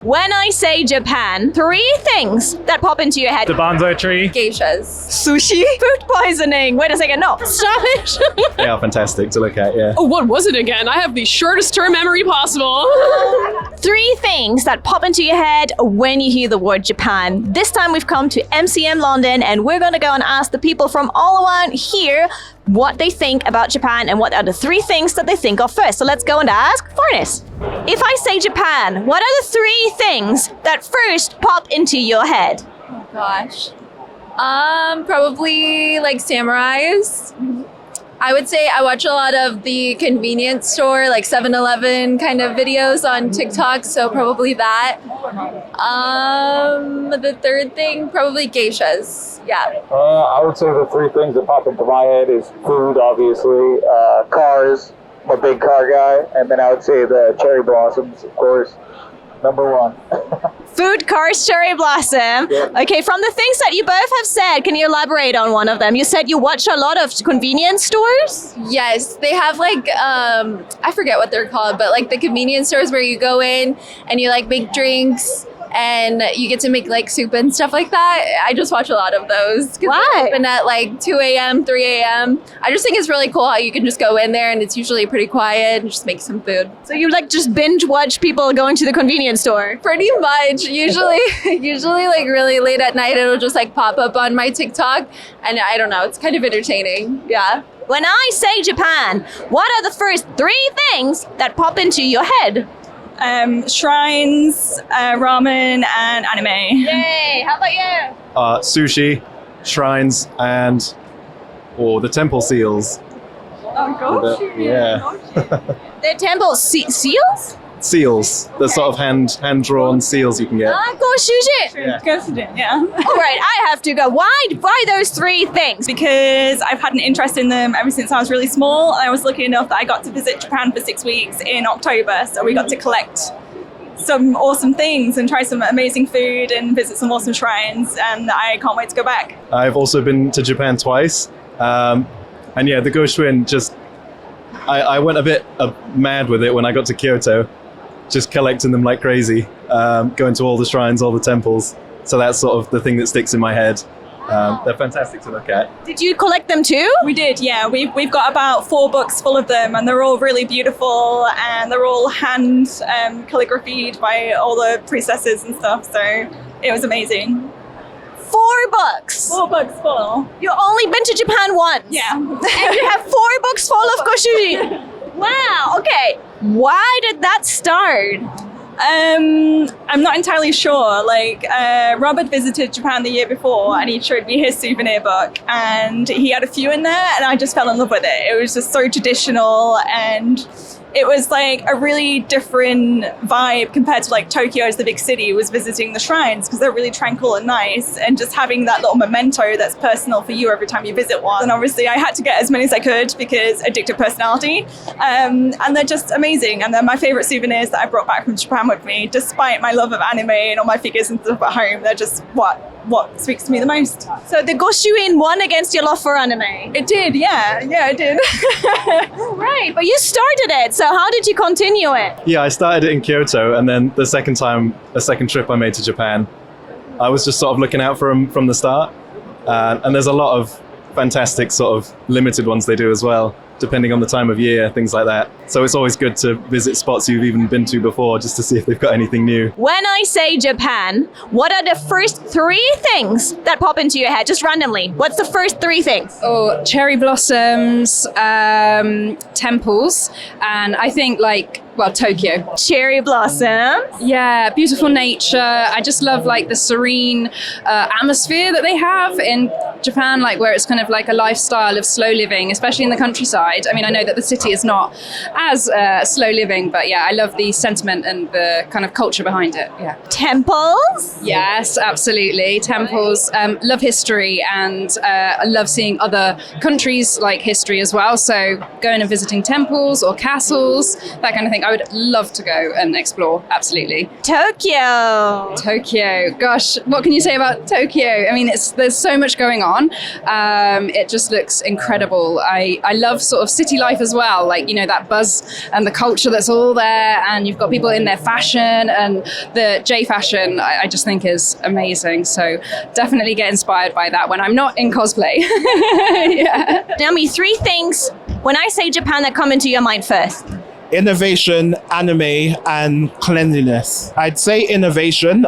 When I say Japan, 3 things that pop into your head. The bonsai tree. Geishas. Sushi. Food poisoning. Wait a second. No. Stop it. They are fantastic to look at, yeah. Oh, what was it again? I have the shortest term memory possible. 3 things that pop into your head when you hear the word Japan. This time we've come to MCM London and we're going to go and ask the people from all around here what they think about Japan and what are the 3 things that they think of first. So let's go and ask Farnes. If I say Japan, what are the 3 things that first pop into your head? Oh gosh. Probably like samurais. I would say I watch a lot of the convenience store, like 7-Eleven kind of videos on TikTok, so probably that. The 3rd thing, probably geishas. Yeah. I would say the 3 things that pop into my head is food, obviously, cars, I'm a big car guy, and then I would say the cherry blossoms, of course, number 1. Food, cars, cherry blossom. Yeah. Okay, from the things that you both have said, can you elaborate on one of them? You said you watch a lot of convenience stores? Yes, they have like, I forget what they're called, but like the convenience stores where you go in and you like make drinks and you get to make like soup and stuff like that. I just watch a lot of those. Why? They open at like 2 a.m., 3 a.m. I just think it's really cool how you can just go in there and it's usually pretty quiet and just make some food. So you like just binge watch people going to the convenience store? Pretty much. Usually like really late at night, it'll just like pop up on my TikTok and I don't know, it's kind of entertaining. Yeah. When I say Japan, what are the first 3 things that pop into your head? Shrines, ramen, and anime. Yay! How about you? Sushi, shrines, and the temple seals. Oh, gosh. Yeah. The temple seals? Seals, the sort of hand-drawn seals you can get. Goshuin. Goshuin, yeah. All right, I have to go. Why those 3 things? Because I've had an interest in them ever since I was really small. I was lucky enough that I got to visit Japan for 6 weeks in October, so we got to collect some awesome things and try some amazing food and visit some awesome shrines, and I can't wait to go back. I've also been to Japan twice, and yeah, the Goshuin just... I went a bit mad with it when I got to Kyoto, just collecting them like crazy, going to all the shrines, all the temples. So that's sort of the thing that sticks in my head. They're fantastic to look at. Did you collect them too? We did, yeah. We've got about 4 books full of them, and they're all really beautiful, and they're all hand calligraphied by all the priestesses and stuff. So it was amazing. 4 books. 4 books full. You've only been to Japan once. Yeah. And you have 4 books full of Goshuin. Wow. Okay. Why did that start? I'm not entirely sure. Like, Robert visited Japan the year before and he showed me his souvenir book and he had a few in there and I just fell in love with it. It was just so traditional and it was like a really different vibe compared to like Tokyo as the big city was visiting the shrines because they're really tranquil and nice and just having that little memento that's personal for you every time you visit one. And obviously I had to get as many as I could because addictive personality. And they're just amazing. And they're my favorite souvenirs that I brought back from Japan with me, despite my love of anime and all my figures and stuff at home. They're just what speaks to me the most. So the Goshuin won against your love for anime? It did, yeah, it did. Right, but you started it, so how did you continue it? Yeah, I started it in Kyoto, and then the second trip I made to Japan, I was just sort of looking out for them from the start. And there's a lot of fantastic sort of limited ones they do as well, depending on the time of year, things like that. So it's always good to visit spots you've even been to before just to see if they've got anything new. When I say Japan, what are the first 3 things that pop into your head, just randomly? What's the first 3 things? Oh, cherry blossoms, temples, and I think Tokyo. Cherry blossoms. Yeah, beautiful nature. I just love like the serene atmosphere that they have in Japan, like where it's kind of like a lifestyle of slow living, especially in the countryside. I mean, I know that the city is not as slow living, but yeah, I love the sentiment and the kind of culture behind it. Yeah. Temples? Yes, absolutely. Temples. Love history and I love seeing other countries like history as well. So going and visiting temples or castles, that kind of thing. I would love to go and explore, absolutely. Tokyo. Gosh, what can you say about Tokyo? I mean, there's so much going on. It just looks incredible. I love sort of city life as well, like, you know, that buzz has and the culture that's all there, and you've got people in their fashion, and the J fashion I just think is amazing. So definitely get inspired by that when I'm not in cosplay. Yeah. Tell me 3 things when I say Japan that come into your mind first. Innovation, anime, and cleanliness. I'd say innovation.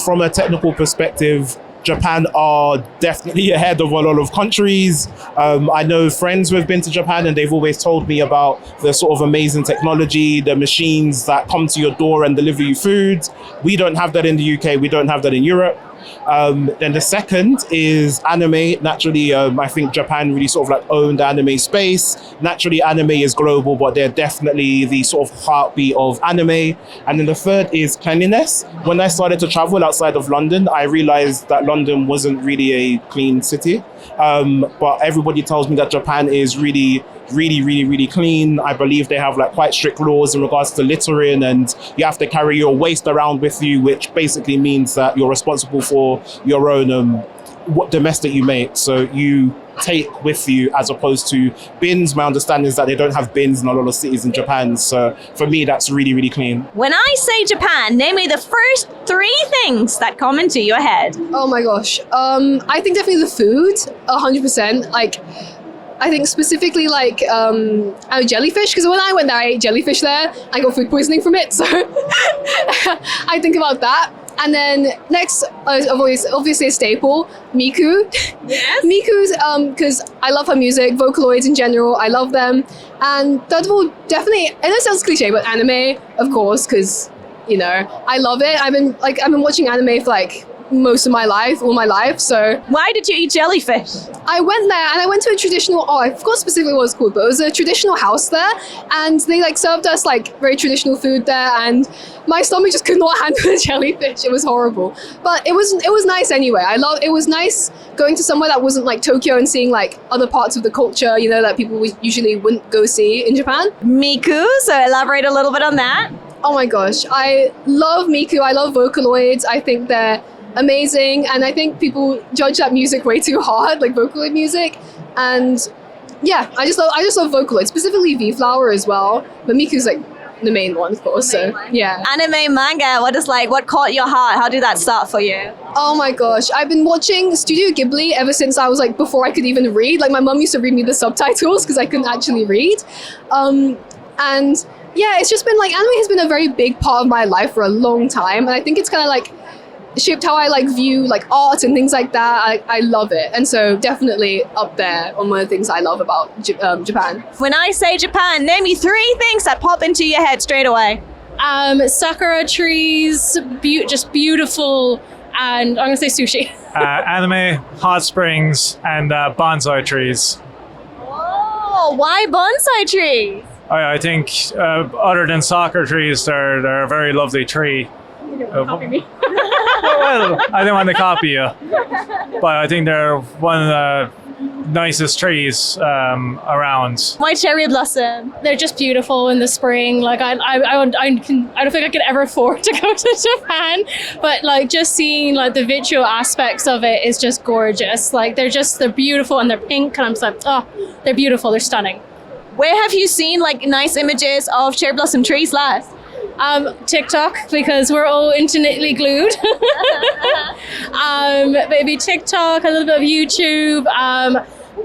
From a technical perspective, Japan are definitely ahead of a lot of countries. I know friends who have been to Japan and they've always told me about the sort of amazing technology, the machines that come to your door and deliver you food. We don't have that in the UK. We don't have that in Europe. Then the second is anime. Naturally, I think Japan really sort of like owned the anime space. Naturally, anime is global, but they're definitely the sort of heartbeat of anime. And then the third is cleanliness. When I started to travel outside of London, I realized that London wasn't really a clean city. But everybody tells me that Japan is really clean. I believe they have like quite strict laws in regards to littering, and you have to carry your waste around with you, which basically means that you're responsible for your own what domestic you make. So you take with you as opposed to bins. My understanding is that they don't have bins in a lot of cities in Japan. So for me, that's really clean. When I say Japan, name me the first 3 things that come into your head. Oh my gosh. I think definitely the food, 100%. Like, I think specifically like jellyfish, because when I went there, I ate jellyfish there. I got food poisoning from it, so I think about that. And then next, obviously a staple, Miku. Yes. Miku's, because I love her music, Vocaloids in general, I love them. And third of all, definitely, I know it sounds cliche, but anime, of course, because, you know, I love it. I've been watching anime for like all my life, so. Why did you eat jellyfish? I went there and I went to a traditional, I forgot specifically what it was called, but it was a traditional house there, and they like served us like very traditional food there, and my stomach just could not handle the jellyfish. It was horrible, but it was nice anyway. It was nice going to somewhere that wasn't like Tokyo and seeing like other parts of the culture, you know, that people usually wouldn't go see in Japan. Miku, so elaborate a little bit on that. Oh my gosh, I love Miku. I love Vocaloids. I think they're amazing, and I think people judge that music way too hard, like Vocaloid music. And yeah, I just love Vocaloid, specifically V-Flower as well, but Miku's like the main one, of course. So yeah. Anime, manga, what caught your heart? How did that start for you? Oh my gosh, I've been watching Studio Ghibli ever since I was like before I could even read. Like my mum used to read me the subtitles because I couldn't actually read. And yeah, it's just been like anime has been a very big part of my life for a long time, and I think it's kind of like shaped how I like view like art and things like that. I love it, and so definitely up there on one of the things I love about Japan. When I say Japan, name me 3 things that pop into your head straight away. Sakura trees, just beautiful, and I'm gonna say sushi. Anime, hot springs, and bonsai trees. Oh, why bonsai trees? I think other than sakura trees, they're a very lovely tree. Copy me. Well, I didn't want to copy you, but I think they're one of the nicest trees around. Why cherry blossom? They're just beautiful in the spring. Like I don't think I could ever afford to go to Japan, but like just seeing like the visual aspects of it is just gorgeous. Like they're beautiful and they're pink, and I'm just like, oh, they're beautiful. They're stunning. Where have you seen like nice images of cherry blossom trees last? TikTok, because we're all intimately glued. Maybe TikTok, a little bit of YouTube.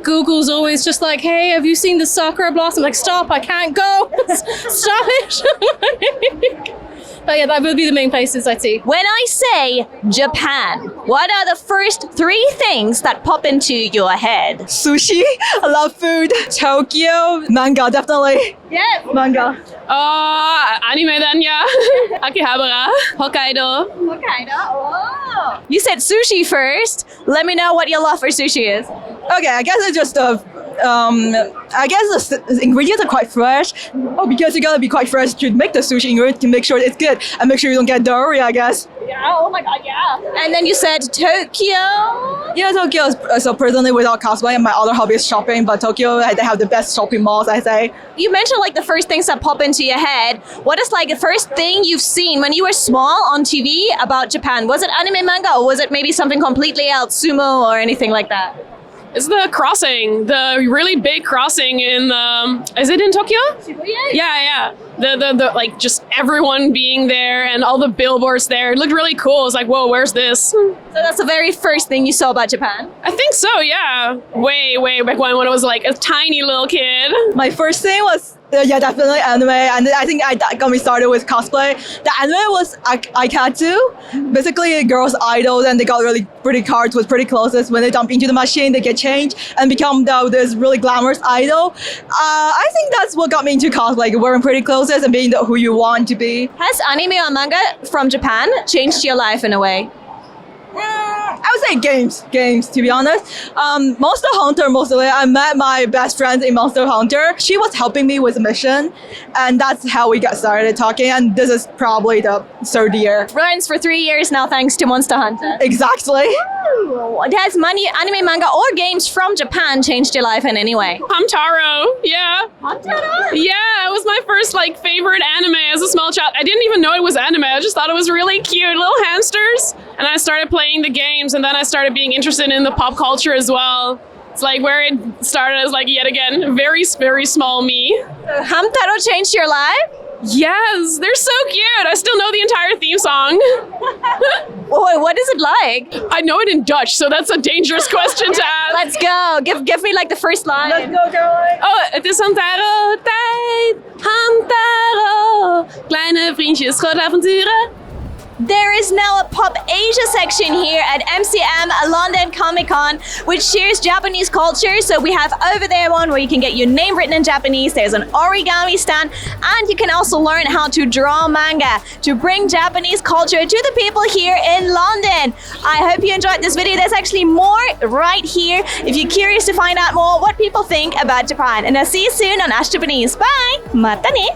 Google's always just like, hey, have you seen the sakura blossom? Like, stop, I can't go. Stop it. But yeah, that would be the main places I'd see. When I say Japan, what are the first 3 things that pop into your head? Sushi, I love food. Tokyo, manga, definitely. Yes. Manga. Anime then, yeah. Akihabara, Hokkaido. Hokkaido. Oh. You said sushi first. Let me know what your love for sushi is. Okay, I guess it's just the ingredients are quite fresh. Oh, because you gotta be quite fresh to make the sushi ingredient to make sure it's good and make sure you don't get diarrhea, I guess. Yeah, oh my god, yeah. And then you said Tokyo? Yeah, Tokyo is so personally without cosplay, and my other hobby is shopping, but Tokyo, they have the best shopping malls, I say. You mentioned like the first things that pop into your head. What is like the first thing you've seen when you were small on TV about Japan? Was it anime, manga, or was it maybe something completely else, sumo or anything like that? It's the crossing, the really big crossing in is it in Tokyo? Yeah. The like just everyone being there and all the billboards there. It looked really cool. It was like, whoa, where's this? So that's the very first thing you saw about Japan? I think so, yeah. Way back when I was like a tiny little kid. My first thing was definitely anime, and I think I got me started with cosplay. The anime was Aikatsu, basically girls' idols, and they got really pretty cards with pretty clothes. When they jump into the machine, they get changed and become this really glamorous idol. I think that's what got me into cosplay, wearing pretty clothes and being who you want to be. Has anime or manga from Japan changed your life in a way? I would say games, to be honest. Monster Hunter, mostly. I met my best friend in Monster Hunter. She was helping me with a mission, and that's how we got started talking, and this is probably the third year. Friends for 3 years now thanks to Monster Hunter. Exactly. Has anime, manga, or games from Japan changed your life in any way? Hamtaro, yeah. Hamtaro? Yeah, it was my first like favorite anime as a small child. I didn't even know it was anime. I just thought it was really cute, little hamsters. And I started playing the games, and then I started being interested in the pop culture as well. It's like where it started as like yet again, very small me. Hamtaro changed your life? Yes, they're so cute. I still know the entire theme song. Wait, what is it like? I know it in Dutch, so that's a dangerous question to ask. Let's go. Give me like the first line. Let's go, Caroline. Oh, het is Hamtaro tijd. Hamtaro. Kleine vriendjes, grote avonturen. There is now a Pop Asia section here at MCM London Comic Con, which shares Japanese culture. So we have over there one where you can get your name written in Japanese. There's an origami stand, and you can also learn how to draw manga to bring Japanese culture to the people here in London. I hope you enjoyed this video. There's actually more right here if you're curious to find out more what people think about Japan. And I'll see you soon on Ash Japanese. Bye! Mata ne!